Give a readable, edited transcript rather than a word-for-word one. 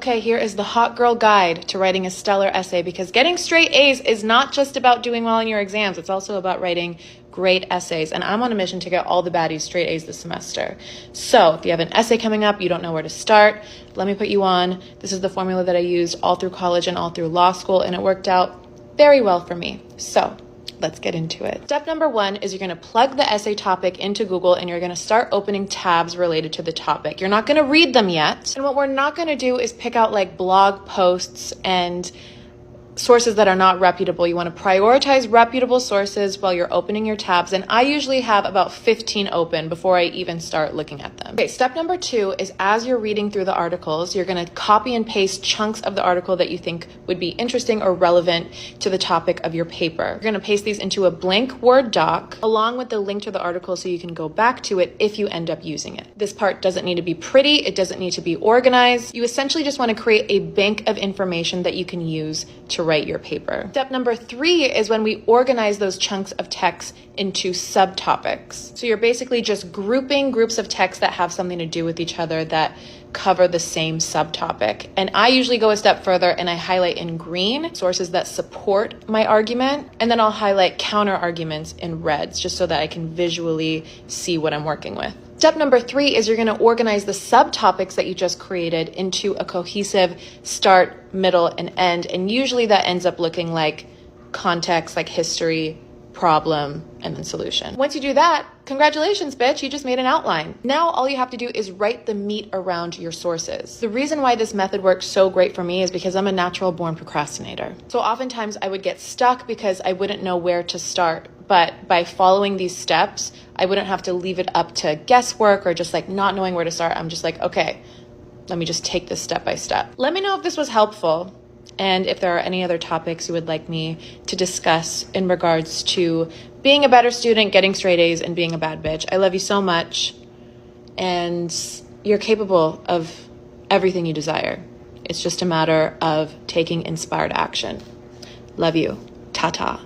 Okay, here is the hot girl guide to writing a stellar essay, because getting straight A's is not just about doing well in your exams. It's also about writing great essays. And I'm on a mission to get all the baddies straight A's this semester. So if you have an essay coming up, you don't know where to start, let me put you on. This is the formula that I used all through college and all through law school, and it worked out very well for me. So let's get into it. Step number 1 is you're going to plug the essay topic into Google, and you're going to start opening tabs related to the topic. You're not going to read them yet. And what we're not going to do is pick out like blog posts and sources that are not reputable. You want to prioritize reputable sources while you're opening your tabs. And I usually have about 15 open before I even start looking at them. Okay, step number 2 is as you're reading through the articles, you're going to copy and paste chunks of the article that you think would be interesting or relevant to the topic of your paper. You're going to paste these into a blank Word doc along with the link to the article so you can go back to it if you end up using it. This part doesn't need to be pretty. It doesn't need to be organized. You essentially just want to create a bank of information that you can use to write your paper. Step number 3 is when we organize those chunks of text into subtopics. So you're basically just grouping groups of text that have something to do with each other that cover the same subtopic. And I usually go a step further and I highlight in green sources that support my argument, and then I'll highlight counter arguments in reds just so that I can visually see what I'm working with. Step number 3 is you're going to organize the subtopics that you just created into a cohesive start, middle, and end. And usually that ends up looking like context, like history, problem, and then solution. Once you do that, congratulations, bitch, you just made an outline. Now all you have to do is write the meat around your sources. The reason why this method works so great for me is because I'm a natural born procrastinator. So oftentimes I would get stuck because I wouldn't know where to start. But by following these steps, I wouldn't have to leave it up to guesswork or just like not knowing where to start. I'm just like, okay, let me just take this step by step. Let me know if this was helpful and if there are any other topics you would like me to discuss in regards to being a better student, getting straight A's, and being a bad bitch. I love you so much, and you're capable of everything you desire. It's just a matter of taking inspired action. Love you. Ta-ta.